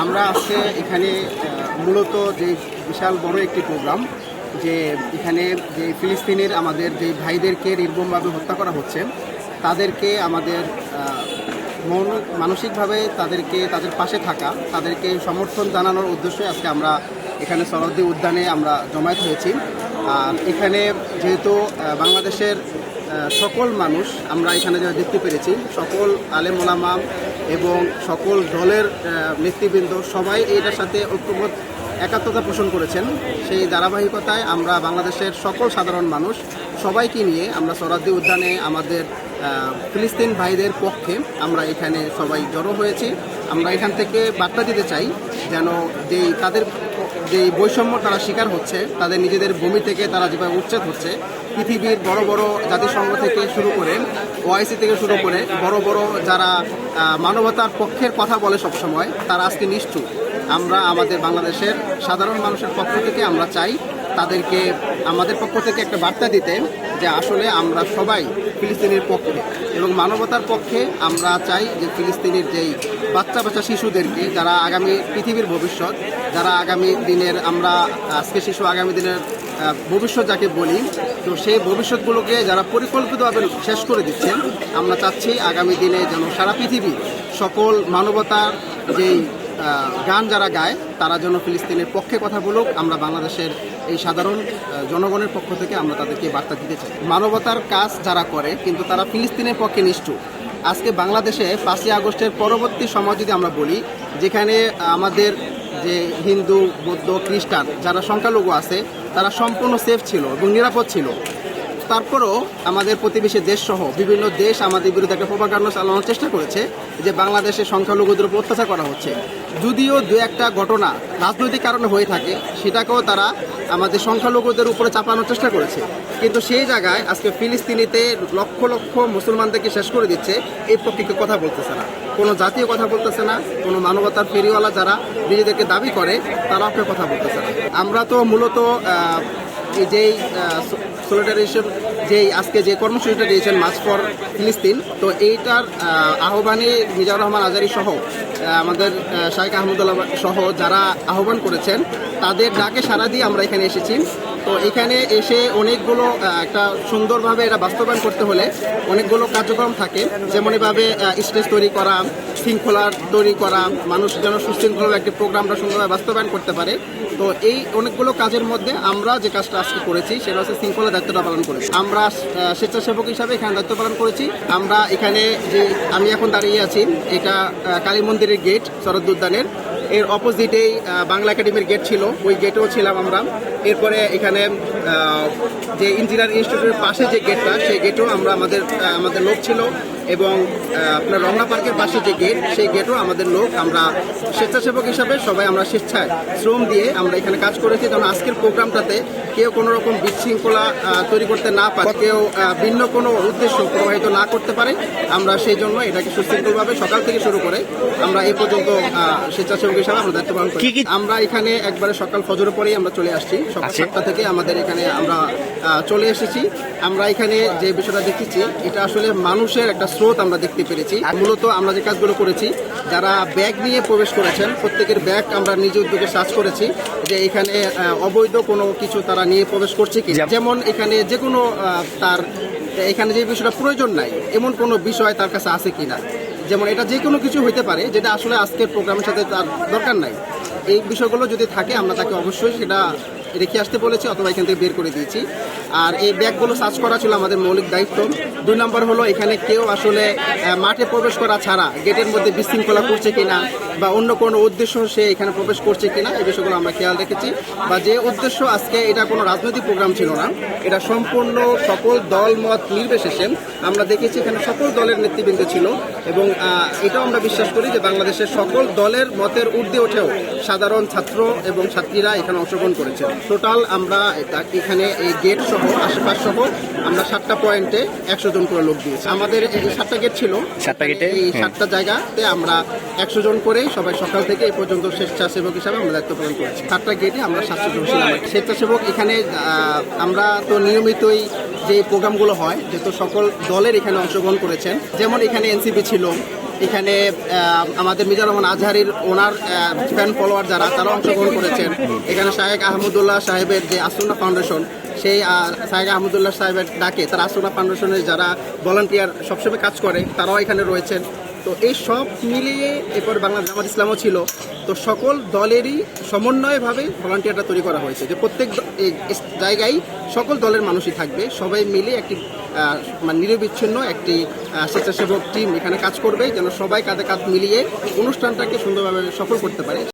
আমরা আজকে এখানে মূলত যে বিশাল বড় একটি প্রোগ্রাম, যে এখানে যে ফিলিস্তিনের আমাদের যে ভাইদেরকে নির্মমভাবে হত্যা করা হচ্ছে, তাদেরকে আমাদের মানসিকভাবে তাদের পাশে থাকা, তাদেরকে সমর্থন জানানোর উদ্দেশ্যে আজকে আমরা এখানে সরহদ্দি উদ্যানে আমরা জমায়েত হয়েছি। আর এখানে যেহেতু বাংলাদেশের সকল মানুষ আমরা এখানে যারা দেখতে পেরেছি, সকল আলেম ওলামা এবং সকল দলের নেতৃবৃন্দ সবাই এটার সাথে ঐক্যবদ্ধ একাত্মতা পোষণ করেছেন। সেই ধারাবাহিকতায় আমরা বাংলাদেশের সকল সাধারণ মানুষ সবাইকে নিয়ে আমরা সরহদ্দি উদ্যানে আমাদের ফিলিস্তিন ভাইদের পক্ষে আমরা এখানে সবাই জড়ো হয়েছি। আমরা এখান থেকে বার্তা দিতে চাই যেন তাদের যে বৈষম্য তারা শিকার হচ্ছে, তাদের নিজেদের ভূমি থেকে তারা যেভাবে উচ্ছেদ হচ্ছে, পৃথিবীর বড় বড় জাতিসংঘ থেকে শুরু করে ওআইসি থেকে শুরু করে বড় বড় যারা মানবতার পক্ষের কথা বলে সবসময়, তারা আজকে নিষ্ঠুর। আমরা আমাদের বাংলাদেশের সাধারণ মানুষের পক্ষ থেকে আমরা চাই তাদেরকে আমাদের পক্ষ থেকে একটা বার্তা দিতে যে আসলে আমরা সবাই ফিলিস্তিনের পক্ষে এবং মানবতার পক্ষে। আমরা চাই যে ফিলিস্তিনের যেই বাচ্চা শিশুদেরকে, যারা আগামী পৃথিবীর ভবিষ্যৎ, যারা আগামী দিনের আমরা আজকে শিশু আগামী দিনের ভবিষ্যৎ যাকে বলি, তো সেই ভবিষ্যৎগুলোকে যারা পরিকল্পিতভাবে শেষ করে দিচ্ছেন, আমরা চাচ্ছি আগামী দিনে যেন সারা পৃথিবী সকল মানবতার যেই গান যারা গায় তারা যেন ফিলিস্তিনের পক্ষে কথা বলুক। আমরা বাংলাদেশের এই সাধারণ জনগণের পক্ষ থেকে আমরা তাদেরকে বার্তা দিতে চাই। মানবতার কাজ যারা করে কিন্তু তারা ফিলিস্তিনের পক্ষে নিষ্ঠুর। আজকে বাংলাদেশে 5ই আগস্টের পরবর্তী সময় যদি আমরা বলি, যেখানে আমাদের যে হিন্দু, বৌদ্ধ, খ্রিস্টান যারা সংখ্যালঘু আছে তারা সম্পূর্ণ সেফ ছিল এবং নিরাপদ ছিল, তারপরও আমাদের প্রতিবেশী দেশসহ বিভিন্ন দেশ আমাদের বিরুদ্ধে একটা প্রোপাগান্ডা চালানোর চেষ্টা করেছে যে বাংলাদেশে সংখ্যালঘুদের উপর অত্যাচার করা হচ্ছে। যদিও দু একটা ঘটনা রাজনৈতিক কারণে হয়ে থাকে, সেটাকেও তারা আমাদের সংখ্যালঘুদের উপরে চাপানোর চেষ্টা করেছে। কিন্তু সেই জায়গায় আজকে ফিলিস্তিনিতে লক্ষ লক্ষ মুসলমানদেরকে শেষ করে দিচ্ছে, এই পক্ষে কেউ কথা বলতেছে না, কোনো জাতীয় কথা বলতেছে না, কোনো মানবতার ফেরিওয়ালা যারা নিজেদেরকে দাবি করে তারাও কেউ কথা বলতেছে না। আমরা তো মূলত যেই সলিডারিজম যেই আজকে যে কর্মসূচিটা দিয়েছেন মার্চ ফর ফিলিস্তিন, তো এইটার আহ্বানে মিজানুর রহমান আজারি সহ আমাদের শাইখ আহমদুল্লাহ সহ যারা আহ্বান করেছেন, তাদের ডাকে সাড়া দিয়ে আমরা এখানে এসেছি। তো এখানে এসে অনেকগুলো একটা সুন্দরভাবে এটা বাস্তবায়ন করতে হলে অনেকগুলো কার্যক্রম থাকে, যেমন এভাবে স্টেজ তৈরি করা, শৃঙ্খলা তৈরি করা, মানুষ যেন সুশৃঙ্খলভাবে একটি প্রোগ্রামটা সুন্দরভাবে বাস্তবায়ন করতে পারে। তো এই অনেকগুলো কাজের মধ্যে আমরা যে কাজটা আজকে করেছি সেটা হচ্ছে শৃঙ্খলা দায়িত্বটা পালন করেছি। আমরা স্বেচ্ছাসেবক হিসাবে এখানে দায়িত্ব পালন করেছি। আমরা এখানে যে আমি এখন দাঁড়িয়ে আছি, এটা কালী মন্দিরের গেট সরহদ্দি উদ্যানের, এর অপোজিটেই বাংলা একাডেমির গেট ছিল, ওই গেটেও ছিলাম আমরা। এরপরে এখানে যে ইঞ্জিনিয়ার ইনস্টিটিউটের পাশে যে গেটটা, সেই গেটেও আমরা আমাদের লোক ছিল, এবং আপনার রমনা পার্কের পাশে যে গেট, সেই গেটও আমাদের লোক। আমরা স্বেচ্ছাসেবক হিসাবে সবাই আমরা স্বেচ্ছায় শ্রম দিয়ে আমরা এখানে কাজ করেছি, কারণ আজকের প্রোগ্রামটাতে কেউ কোনো রকম বিশৃঙ্খলা তৈরি করতে না পারে, কেউ ভিন্ন কোনো উদ্দেশ্য প্রবাহিত না করতে পারে। আমরা সেই জন্য এটাকে সুশৃঙ্খলভাবে সকাল থেকে শুরু করে আমরা এই পর্যন্ত স্বেচ্ছাসেবক হিসাবে আমরা দায়িত্ব পালন করি। আমরা এখানে একবারে সকাল ফজরের পরেই আমরা চলে আসছি, সকাল 7টা থেকে আমাদের এখানে আমরা চলে এসেছি। আমরা এখানে যে বিষয়টা দেখেছি, এটা আসলে মানুষের একটা স্রোত আমরা দেখতে পেরেছি। মূলত আমরা যে কাজগুলো করেছি, যারা ব্যাগ নিয়ে প্রবেশ করেছেন প্রত্যেকের ব্যাগ আমরা নিজ উদ্যোগে সার্চ করেছি যে এখানে অবৈধ কোনো কিছু তারা নিয়ে প্রবেশ করছে কি, যেমন এখানে যে কোনো তার এখানে যে বিষয়টা প্রয়োজন নাই এমন কোনো বিষয় তার কাছে আছে কিনা, যেমন এটা যে কোনো কিছু হইতে পারে যেটা আসলে আজকের প্রোগ্রামের সাথে তার দরকার নাই। এই বিষয়গুলো যদি থাকে আমরা তাকে অবশ্যই সেটা রেখে আসতে বলেছি অথবা এখান থেকে বের করে দিয়েছি। আর এই ব্যাগগুলো সার্চ করা ছিল আমাদের মৌলিক দায়িত্ব। 2 নম্বর হলো এখানে কেউ আসলে মাঠে প্রবেশ করা ছাড়া গেটের মধ্যে বিশৃঙ্খলা করছে কিনা বা অন্য কোনো উদ্দেশ্য সে এখানে প্রবেশ করছে কিনা, এই বিষয়গুলো আমরা খেয়াল রেখেছি। বা যে উদ্দেশ্য, আজকে এটা কোনো রাজনৈতিক প্রোগ্রাম ছিল না, এটা সম্পূর্ণ সকল দল মত নির্বিশেষে আমরা দেখেছি এখানে সকল দলের নেতৃবৃন্দ ছিল, এবং এটাও আমরা বিশ্বাস করি যে বাংলাদেশের সকল দলের মতের ঊর্ধ্বে উঠেও সাধারণ ছাত্র এবং ছাত্রীরা এখানে অংশগ্রহণ করেছে। টোটাল আমরা এখানে এই গেট সহ আশেপাশ সহ আমরা 7টা পয়েন্টে 100 জন করে লোক দিয়েছি। আমাদের এই 7টা গেট ছিল, 7টা গেটে এই 7টা জায়গাতে আমরা 100 জন করে সবাই সকাল থেকে এই পর্যন্ত স্বেচ্ছাসেবক হিসাবে আমরা দায়িত্ব পালন করেছি। 7টা গেটে আমরা 700 জন ছিলাম স্বেচ্ছাসেবক। এখানে আমরা তো নিয়মিতই যে প্রোগ্রামগুলো হয়, যেহেতু সকল দলের এখানে অংশগ্রহণ করেছেন, যেমন এখানে এনসিপি ছিল, এখানে আমাদের মিজানুর রহমান আজহারির ওনার ফ্যান ফলোয়ার যারা তারা অংশগ্রহণ করেছেন। এখানে শাহেক আহমদুল্লাহ সাহেবের যে আসুনা ফাউন্ডেশন, সেই শাহেক আহমদুল্লাহ সাহেবের ডাকে তারা আসুনা ফাউন্ডেশনের যারা ভলান্টিয়ার সবসময় কাজ করে তারাও এখানে রয়েছেন। তো এই সব মিলিয়ে এরপর বাংলাদেশ জামাত ইসলামও ছিল। তো সকল দলেরই সমন্বয়ভাবে ভলান্টিয়ারটা তৈরি করা হয়েছে, যে প্রত্যেক জায়গায় সকল দলের মানুষই থাকবে, সবাই মিলে একটি মানে নিরবিচ্ছিন্ন একটি স্বেচ্ছাসেবক টিম এখানে কাজ করবে, যেন সবাই কাঁধে কাঁধ মিলিয়ে অনুষ্ঠানটাকে সুন্দরভাবে সফল করতে পারে।